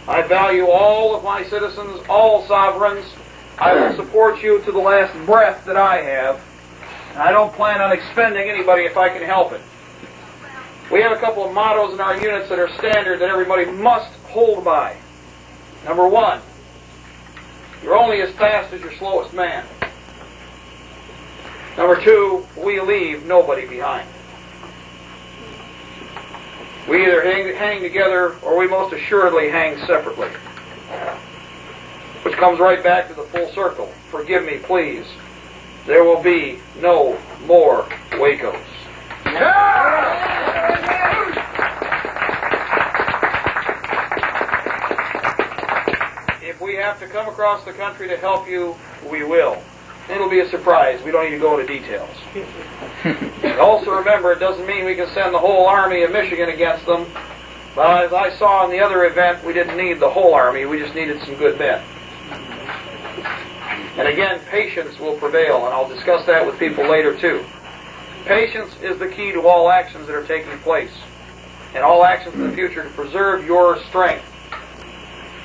I value all of my citizens, all sovereigns. I will support you to the last breath that I have. I don't plan on expending anybody if I can help it. We have a couple of mottos in our units that are standard that everybody must hold by. Number one, you're only as fast as your slowest man. Number two, we leave nobody behind. We either hang together or we most assuredly hang separately. Which comes right back to the full circle. Forgive me, please. There will be no more Wacos. If we have to come across the country to help you, we will. It'll be a surprise. We don't need to go into details. Also remember, it doesn't mean we can send the whole army of Michigan against them. But as I saw in the other event, we didn't need the whole army. We just needed some good men. And again, patience will prevail, and I'll discuss that with people later too. Patience is the key to all actions that are taking place, and all actions in the future to preserve your strength.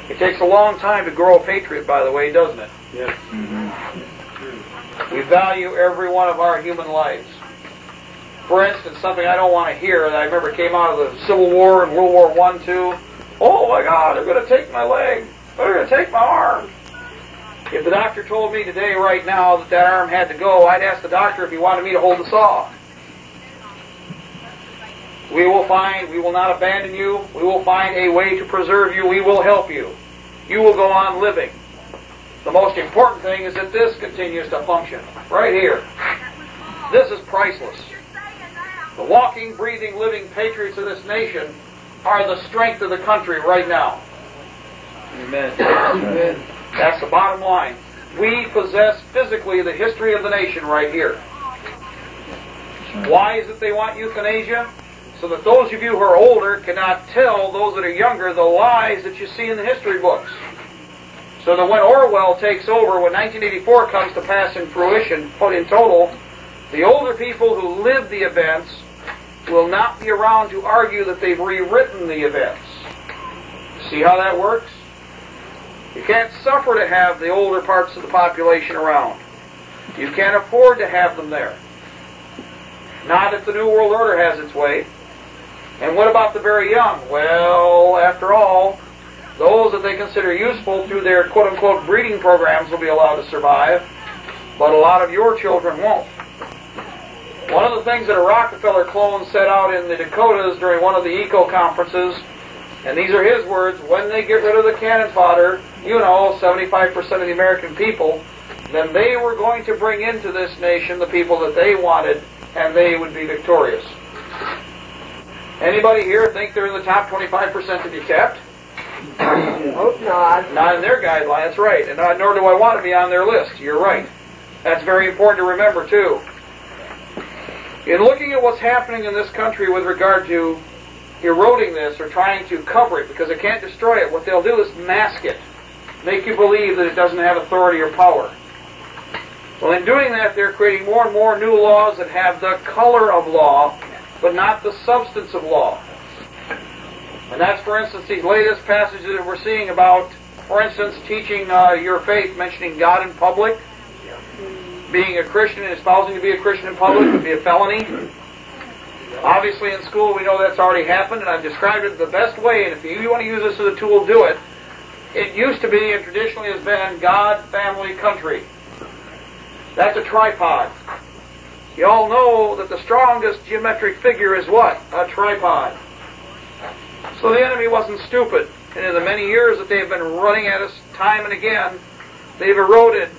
It takes a long time to grow a patriot, by the way, doesn't it? Yes. We value every one of our human lives. For instance, something I don't want to hear that I remember came out of the Civil War and World War I, II. Oh my God, they're going to take my leg. They're going to take my arm. If the doctor told me today, right now, that that arm had to go, I'd ask the doctor if he wanted me to hold the saw. We will not abandon you. We will find a way to preserve you. We will help you. You will go on living. The most important thing is that this continues to function. Right here. This is priceless. The walking, breathing, living patriots of this nation are the strength of the country right now. Amen. Amen. That's the bottom line. We possess physically the history of the nation right here. Why is it they want euthanasia? So that those of you who are older cannot tell those that are younger the lies that you see in the history books. So that when Orwell takes over, when 1984 comes to pass in fruition, put in total, the older people who lived the events will not be around to argue that they've rewritten the events. See how that works? You can't suffer to have the older parts of the population around. You can't afford to have them there. Not if the New World Order has its way. And what about the very young? Well, after all, those that they consider useful through their quote-unquote breeding programs will be allowed to survive, but a lot of your children won't. One of the things that a Rockefeller clone said out in the Dakotas during one of the eco conferences, and these are his words, when they get rid of the cannon fodder, 75% of the American people, then they were going to bring into this nation the people that they wanted, and they would be victorious. Anybody here think they're in the top 25% to be kept? Hope not. Not in their guidelines, that's right. And nor do I want to be on their list. You're right. That's very important to remember, too. In looking at what's happening in this country with regard to eroding this or trying to cover it, because they can't destroy it, what they'll do is mask it. Make you believe that it doesn't have authority or power. Well, in doing that, they're creating more and more new laws that have the color of law, but not the substance of law. And that's, for instance, these latest passages that we're seeing about, for instance, teaching your faith, mentioning God in public. Being a Christian and espousing to be a Christian in public would be a felony. Obviously, in school, we know that's already happened, and I've described it the best way, and if you want to use this as a tool, do it. It used to be, and traditionally has been, God, family, country. That's a tripod. You all know that the strongest geometric figure is what? A tripod. So the enemy wasn't stupid, and in the many years that they've been running at us time and again, they've eroded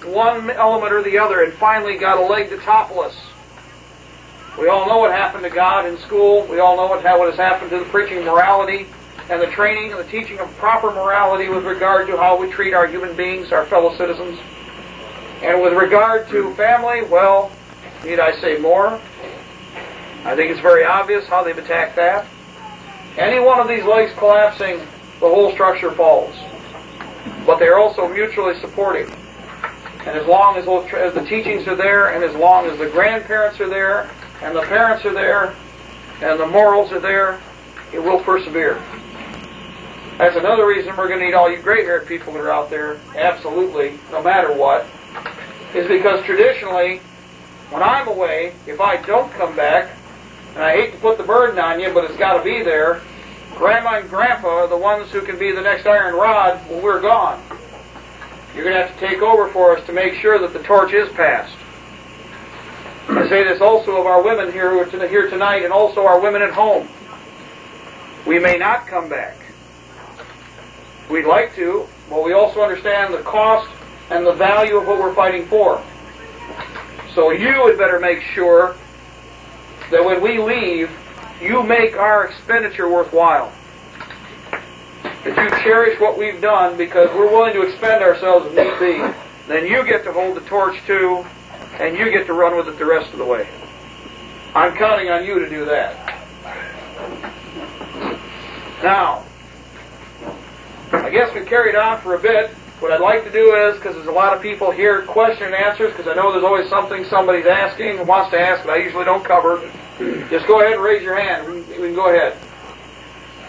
one element or the other and finally got a leg to topple us. We all know what happened to God in school. We all know what has happened to the preaching of morality and the training and the teaching of proper morality with regard to how we treat our human beings, our fellow citizens. And with regard to family, well, need I say more? I think it's very obvious how they've attacked that. Any one of these legs collapsing, the whole structure falls. But they're also mutually supporting. And as long as the teachings are there, and as long as the grandparents are there, and the parents are there, and the morals are there, it will persevere. That's another reason we're going to need all you gray-haired people that are out there, absolutely, no matter what, is because traditionally, when I'm away, if I don't come back, and I hate to put the burden on you, but it's got to be there, Grandma and Grandpa are the ones who can be the next iron rod when we're gone. You're going to have to take over for us to make sure that the torch is passed. I say this also of our women here who are here tonight, and also our women at home. We may not come back. We'd like to, but we also understand the cost and the value of what we're fighting for. So you had better make sure that when we leave, you make our expenditure worthwhile. That you cherish what we've done because we're willing to expend ourselves if need be. Then you get to hold the torch too, and you get to run with it the rest of the way. I'm counting on you to do that. Now, I guess we carried on for a bit. What I'd like to do is, because there's a lot of people here, question and answers, because I know there's always something somebody's asking and wants to ask, but I usually don't cover. Just go ahead and raise your hand. We can go ahead.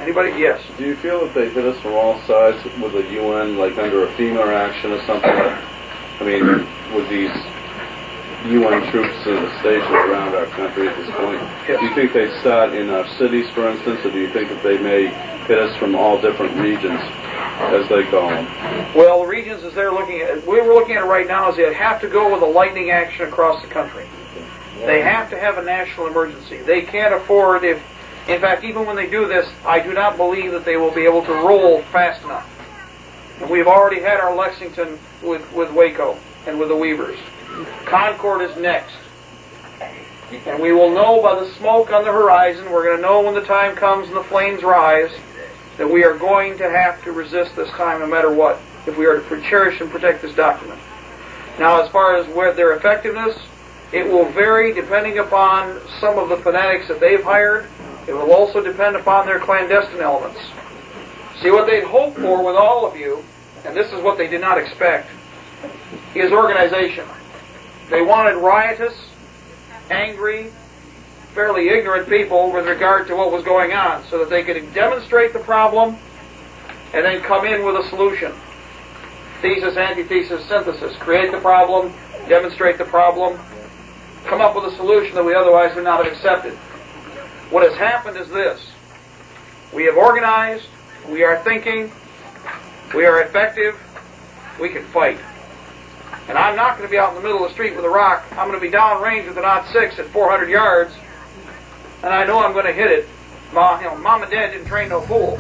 Anybody? Yes. Do you feel that they hit us from all sides with the UN, like under a FEMA action or something? I mean, with these UN troops stationed around our country at this point, yes. Do you think they start in our cities, for instance, or do you think that they may hit us from all different regions, as they call them? Well, the regions as they're looking at, we were looking at it right now, is they have to go with a lightning action across the country. They have to have a national emergency. They can't afford, in fact, even when they do this, I do not believe that they will be able to roll fast enough. And we've already had our Lexington with Waco and with the Weavers. Concord is next. And we will know by the smoke on the horizon, we're going to know when the time comes and the flames rise, that we are going to have to resist this time no matter what, if we are to cherish and protect this document. Now, as far as their effectiveness, it will vary depending upon some of the fanatics that they've hired. It will also depend upon their clandestine elements. See, what they'd hoped for with all of you, and this is what they did not expect, is organization. They wanted riotous, angry, fairly ignorant people with regard to what was going on, so that they could demonstrate the problem and then come in with a solution. Thesis, antithesis, synthesis. Create the problem, demonstrate the problem, come up with a solution that we otherwise would not have accepted. What has happened is this. We have organized, we are thinking, we are effective, we can fight. And I'm not going to be out in the middle of the street with a rock. I'm going to be downrange with an .06 at 400 yards, and I know I'm going to hit it. Mom and Dad didn't train no fool.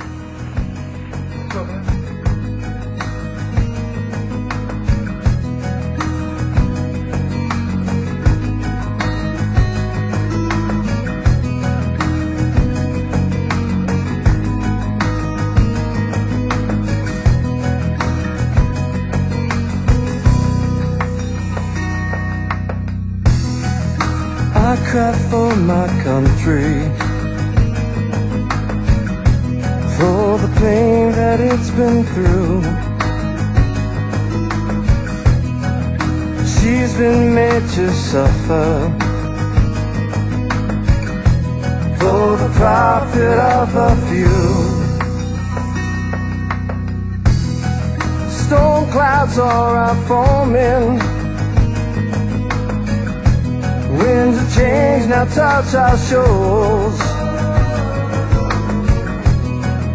I cry for my country, for the pain that it's been through. She's been made to suffer for the profit of a few. Storm clouds are forming, winds of change now touch our shores.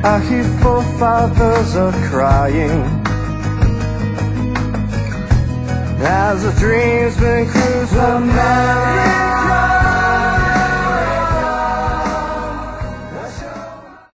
Our hear forefathers are crying as the dream's been crucified.